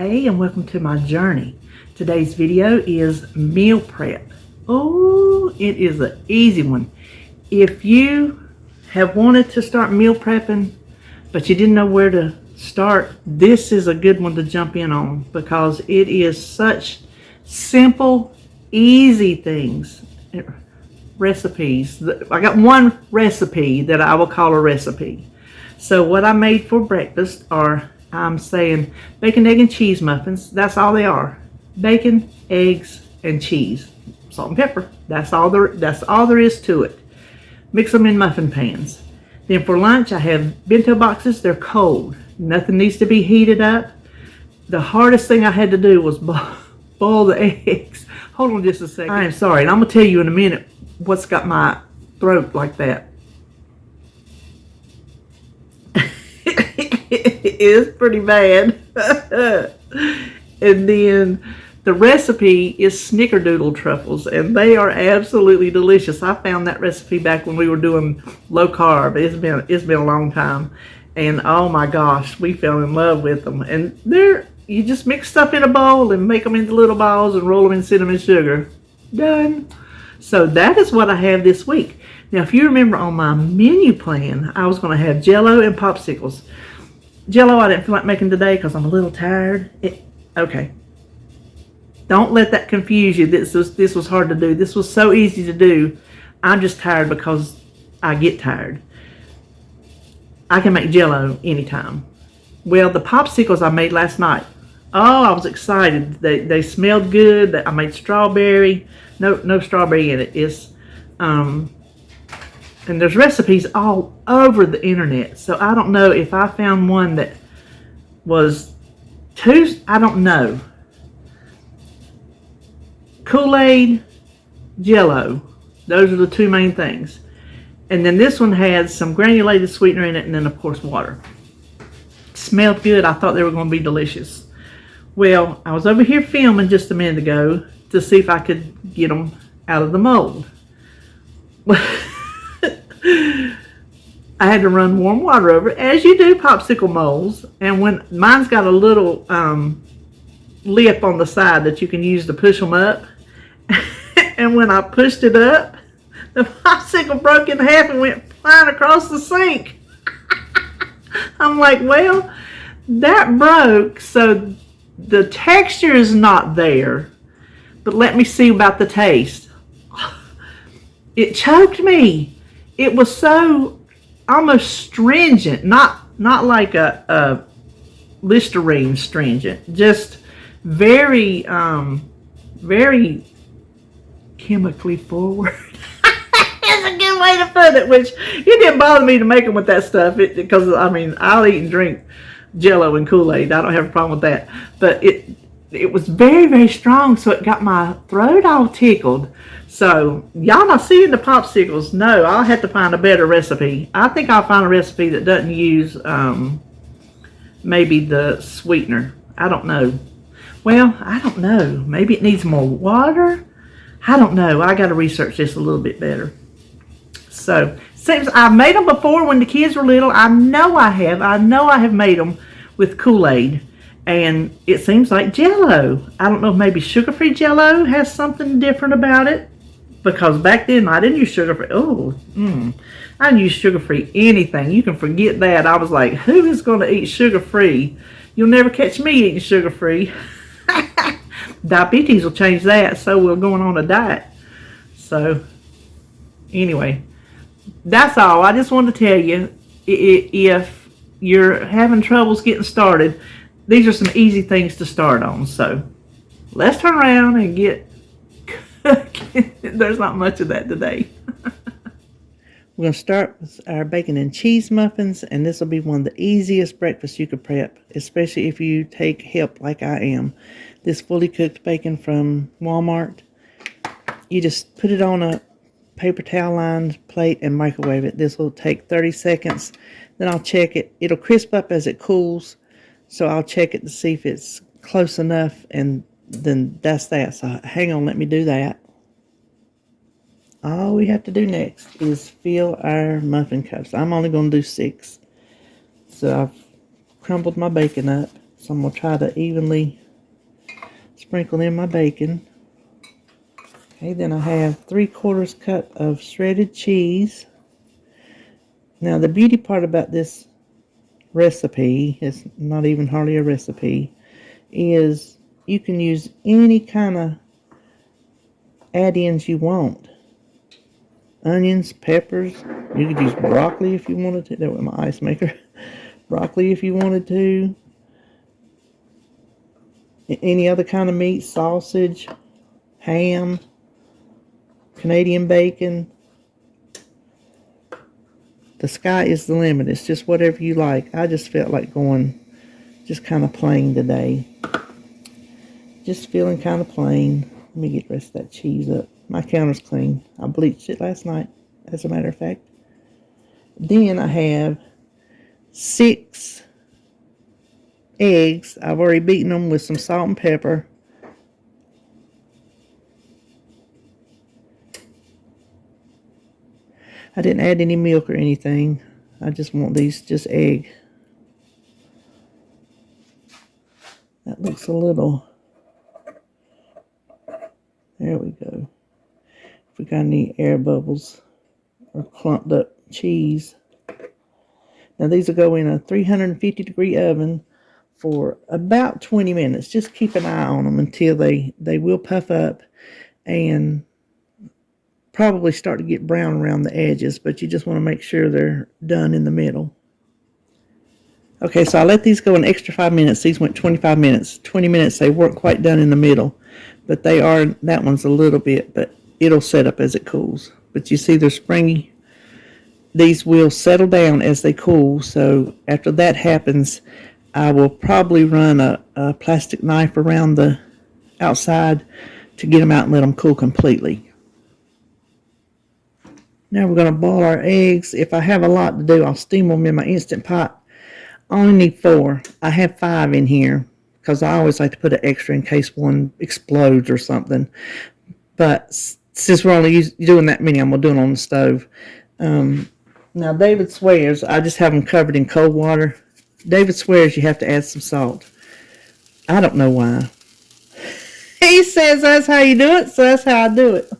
Hey, and welcome to my journey. Today's video is meal prep. Oh, it is an easy one. If you have wanted to start meal prepping, but you didn't know where to start, this is a good one to jump in on because it is such simple, easy things, recipes. I got one recipe that I will call a recipe. So what I made for breakfast are, I'm saying, bacon, egg, and cheese muffins. That's all they are. Bacon, eggs, and cheese. Salt and pepper. That's all there is to it. Mix them in muffin pans. Then for lunch, I have bento boxes. They're cold. Nothing needs to be heated up. The hardest thing I had to do was boil the eggs. Hold on just a second. I am sorry, and I'm going to tell you in a minute what's got my throat like that. It is pretty bad. And then the recipe is Snickerdoodle Truffles, and they are absolutely delicious. I found that recipe back when we were doing low carb. It's been a long time, and oh my gosh, we fell in love with them. And you just mix stuff in a bowl and make them into little balls and roll them in cinnamon sugar. Done. So that is what I have this week. Now, if you remember on my menu plan, I was going to have Jell-O and popsicles. Jell-O I didn't feel like making today because I'm a little tired. Okay. Don't let that confuse you. This was hard to do. This was so easy to do. I'm just tired because I get tired. I can make Jell-O anytime. Well, the popsicles I made last night. Oh, I was excited. They smelled good. I made strawberry. No strawberry in it. It's and there's recipes all over the internet. So I don't know if I found one that was I don't know. Kool-Aid, Jell-O. Those are the two main things. And then this one had some granulated sweetener in it, and then of course water. Smelled good. I thought they were going to be delicious. Well, I was over here filming just a minute ago to see if I could get them out of the mold. I had to run warm water over it, as you do popsicle molds. And when mine's got a little lip on the side that you can use to push them up. And when I pushed it up, the popsicle broke in half and went flying across the sink. I'm like, well, that broke, so the texture is not there. But let me see about the taste. It choked me. It was so almost stringent, not like a Listerine stringent, just very very chemically forward. That's a good way to put it. Which it didn't bother me to make them with that stuff, because I mean, I'll eat and drink Jell-O and Kool-Aid. I don't have a problem with that. But it was very, very strong, so it got my throat all tickled. So y'all not seeing the popsicles? No, I'll have to find a better recipe. I think I'll find a recipe that doesn't use maybe the sweetener. I don't know. Well, I don't know. Maybe it needs more water. I don't know. I got to research this a little bit better. So, since I've made them before when the kids were little, I know I have made them with Kool-Aid. And it seems like Jell-O. I don't know if maybe sugar-free Jell-O has something different about it. Because back then, I didn't use sugar-free. I didn't use sugar-free anything. You can forget that. I was like, who is going to eat sugar-free? You'll never catch me eating sugar-free. Diabetes will change that, so we're going on a diet. So, anyway, that's all. I just wanted to tell you, if you're having troubles getting started, these are some easy things to start on. So, let's turn around and get cooking. There's not much of that today. We're going to start with our bacon and cheese muffins, and this will be one of the easiest breakfasts you could prep, especially if you take help like I am. This fully cooked bacon from Walmart, you just put it on a paper towel lined plate and microwave it. This will take 30 seconds. Then I'll check it. It'll crisp up as it cools, so I'll check it to see if it's close enough, and then that's that. So hang on, let me do that. All we have to do next is fill our muffin cups. I'm only going to do 6. So I've crumbled my bacon up, So I'm going to try to evenly sprinkle in my bacon. Okay, then I have 3/4 cup of shredded cheese. Now the beauty part about this recipe, is not even hardly a recipe, is you can use any kind of add-ins you want. Onions, peppers, you could use broccoli if you wanted to. That was my ice maker. Broccoli if you wanted to. Any other kind of meat, sausage, ham, Canadian bacon. The sky is the limit. It's just whatever you like. I just felt like going just kind of plain today. Just feeling kind of plain. Let me get the rest of that cheese up. My counter's clean. I bleached it last night, as a matter of fact. Then I have 6 eggs. I've already beaten them with some salt and pepper. I didn't add any milk or anything. I just want these just egg. That looks a little... There we go. If we got any air bubbles or clumped up cheese. Now these will go in a 350-degree oven for about 20 minutes. Just keep an eye on them until they will puff up and probably start to get brown around the edges, but you just want to make sure they're done in the middle. Okay, so I let these go an extra 5 minutes. These went 25 minutes. 20 minutes, they weren't quite done in the middle, but they are, that one's a little bit, but it'll set up as it cools. But you see they're springy. These will settle down as they cool, so after that happens, I will probably run a plastic knife around the outside to get them out and let them cool completely. Now we're going to boil our eggs. If I have a lot to do, I'll steam them in my Instant Pot. I only need 4. I have 5 in here because I always like to put an extra in case one explodes or something. But since we're only doing that many, I'm going to do it on the stove. Now David swears I just have them covered in cold water. David swears you have to add some salt. I don't know why. He says that's how you do it, so that's how I do it.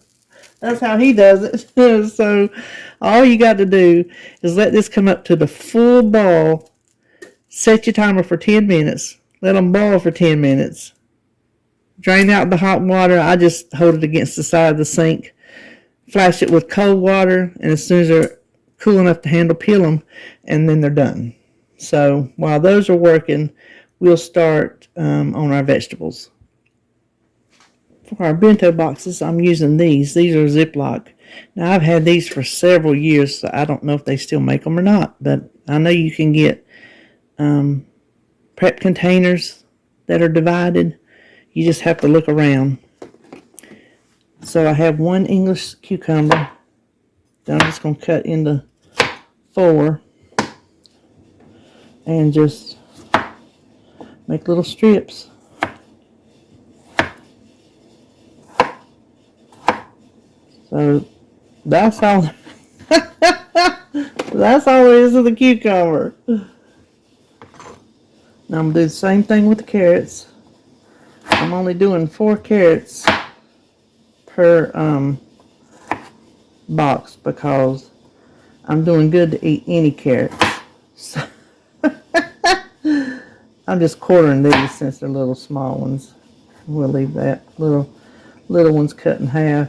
That's how he does it. So all you got to do is let this come up to the full boil. Set your timer for 10 minutes. Let them boil for 10 minutes. Drain out the hot water. I just hold it against the side of the sink. Flash it with cold water, and as soon as they're cool enough to handle, peel them, and then they're done. So while those are working, we'll start on our vegetables. For our bento boxes, I'm using these. These are Ziploc. Now, I've had these for several years, so I don't know if they still make them or not, but I know you can get prep containers that are divided. You just have to look around. So I have 1 English cucumber that I'm just going to cut into 4 and just make little strips. So that's all. That's all there is to the cucumber. Now I'm going to do the same thing with the carrots. I'm only doing 4 carrots per box because I'm doing good to eat any carrots. So I'm just quartering these since they're little small ones. We'll leave that. Little ones cut in half.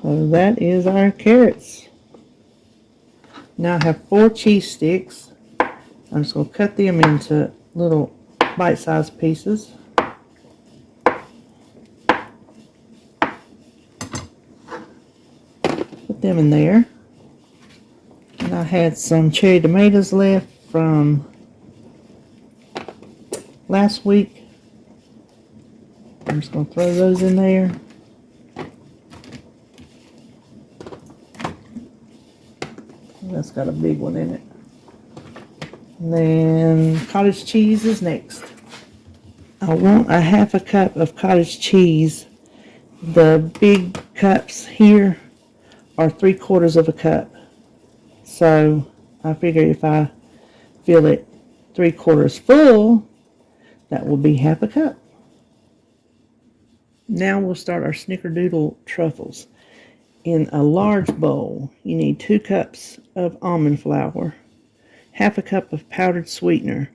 So that is our carrots. Now I have 4 cheese sticks. I'm just going to cut them into little bite-sized pieces. Put them in there. And I had some cherry tomatoes left from last week. I'm just going to throw those in there. That's got a big one in it. And then cottage cheese is next. I want a 1/2 cup of cottage cheese. The big cups here are 3/4 of a cup. So I figure if I fill it 3/4 full, that will be half a cup. Now we'll start our Snickerdoodle Truffles. In a large bowl, you need 2 cups of almond flour, half a cup of powdered sweetener.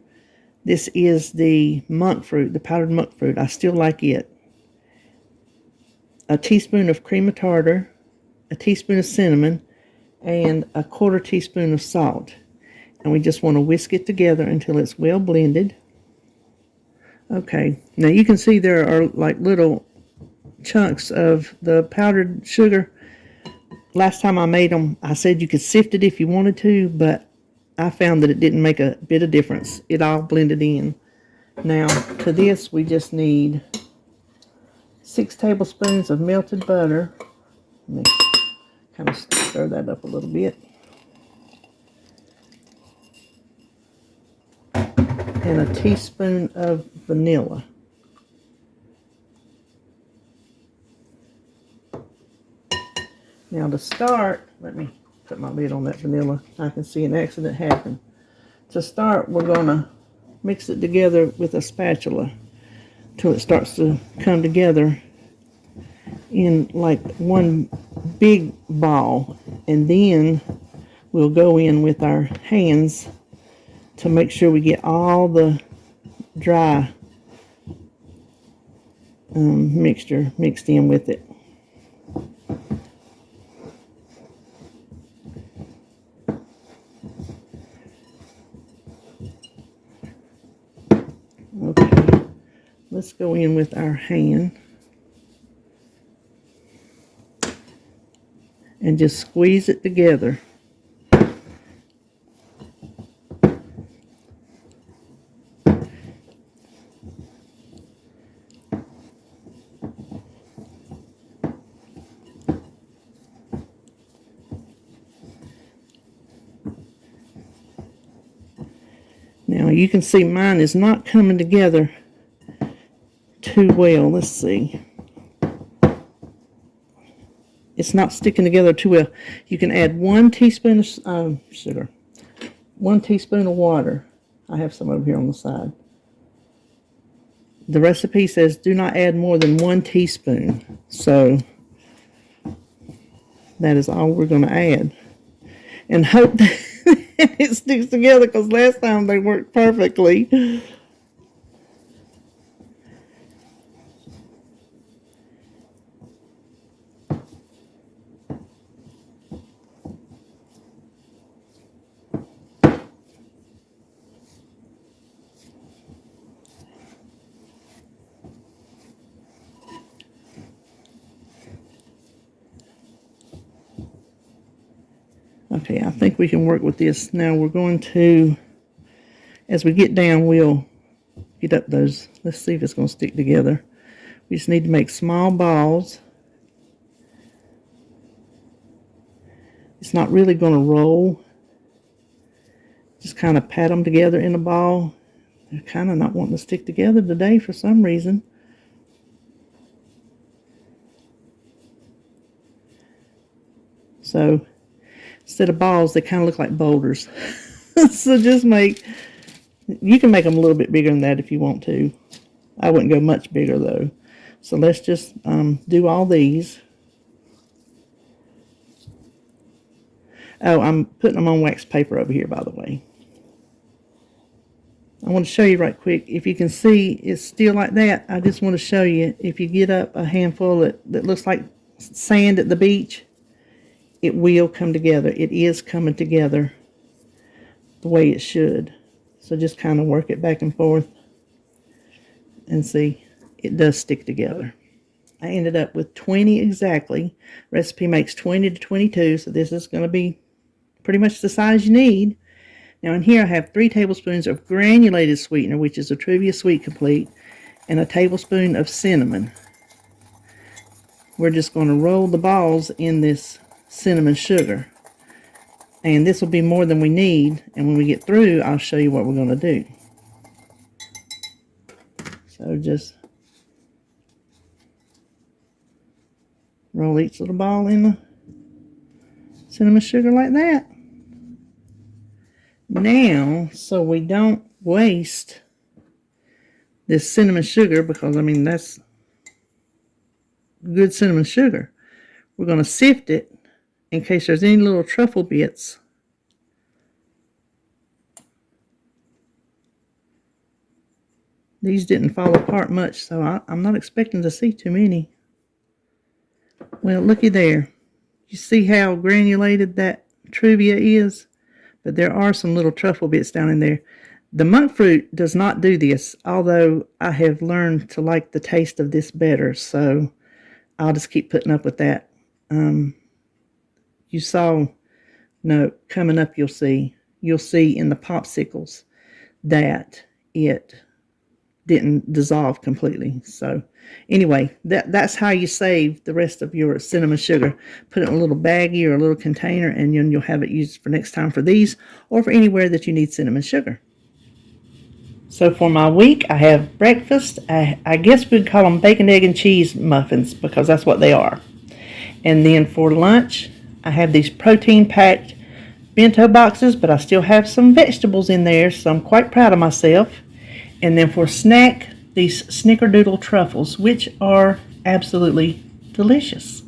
This is the monk fruit, the powdered monk fruit. I still like it. A teaspoon of cream of tartar, a teaspoon of cinnamon, and a 1/4 teaspoon of salt. And we just want to whisk it together until it's well blended. Okay, now you can see there are like little chunks of the powdered sugar. Last time I made them, I said you could sift it if you wanted to, but I found that it didn't make a bit of difference. It all blended in. Now, to this, we just need 6 tablespoons of melted butter. Let me kind of stir that up a little bit. And a teaspoon of vanilla. Now to start, let me put my lid on that vanilla. I can see an accident happen. To start, we're going to mix it together with a spatula till it starts to come together in like one big ball. And then we'll go in with our hands to make sure we get all the dry mixture mixed in with it. Okay, let's go in with our hand and just squeeze it together. Now you can see mine is not coming together too well. Let's see. It's not sticking together too well. You can add 1 teaspoon of sugar, 1 teaspoon of water. I have some over here on the side. The recipe says do not add more than 1 teaspoon. So that is all we're going to add. And hope that it sticks together, because last time they worked perfectly. Okay, I think we can work with this. Now we're going to, as we get down, we'll get up those. Let's see if it's going to stick together. We just need to make small balls. It's not really going to roll. Just kind of pat them together in a ball. They're kind of not wanting to stick together today for some reason. So instead of balls, they kind of look like boulders. So just you can make them a little bit bigger than that if you want to. I wouldn't go much bigger though. So let's just do all these. Oh, I'm putting them on wax paper over here, by the way. I want to show you right quick. If you can see it's still like that, I just want to show you, if you get up a handful that looks like sand at the beach, it will come together. It is coming together the way it should. So just kind of work it back and forth and see, it does stick together. I ended up with 20 exactly. Recipe makes 20 to 22, so this is going to be pretty much the size you need. Now in here I have 3 tablespoons of granulated sweetener, which is a Trivia Sweet Complete, and a tablespoon of cinnamon. We're just going to roll the balls in this cinnamon sugar. And this will be more than we need, and when we get through, I'll show you what we're going to do. So just roll each little ball in cinnamon sugar like that. Now, so we don't waste this cinnamon sugar, because I mean that's good cinnamon sugar, we're going to sift it in case there's any little truffle bits. These didn't fall apart much, so I'm not expecting to see too many. Well, looky there. You see how granulated that truvia is? But there are some little truffle bits down in there. The monk fruit does not do this, although I have learned to like the taste of this better, so I'll just keep putting up with that. You saw, no, coming up you'll see in the popsicles that it didn't dissolve completely. So anyway, that's how you save the rest of your cinnamon sugar. Put it in a little baggie or a little container, and then you'll have it used for next time for these or for anywhere that you need cinnamon sugar. So for my week, I have breakfast. I guess we'd call them bacon, egg, and cheese muffins, because that's what they are. And then for lunch, I have these protein-packed bento boxes, but I still have some vegetables in there, so I'm quite proud of myself. And then for snack, these Snickerdoodle Truffles, which are absolutely delicious.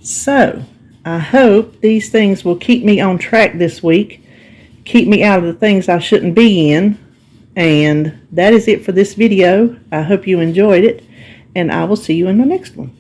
So, I hope these things will keep me on track this week, keep me out of the things I shouldn't be in. And that is it for this video. I hope you enjoyed it, and I will see you in the next one.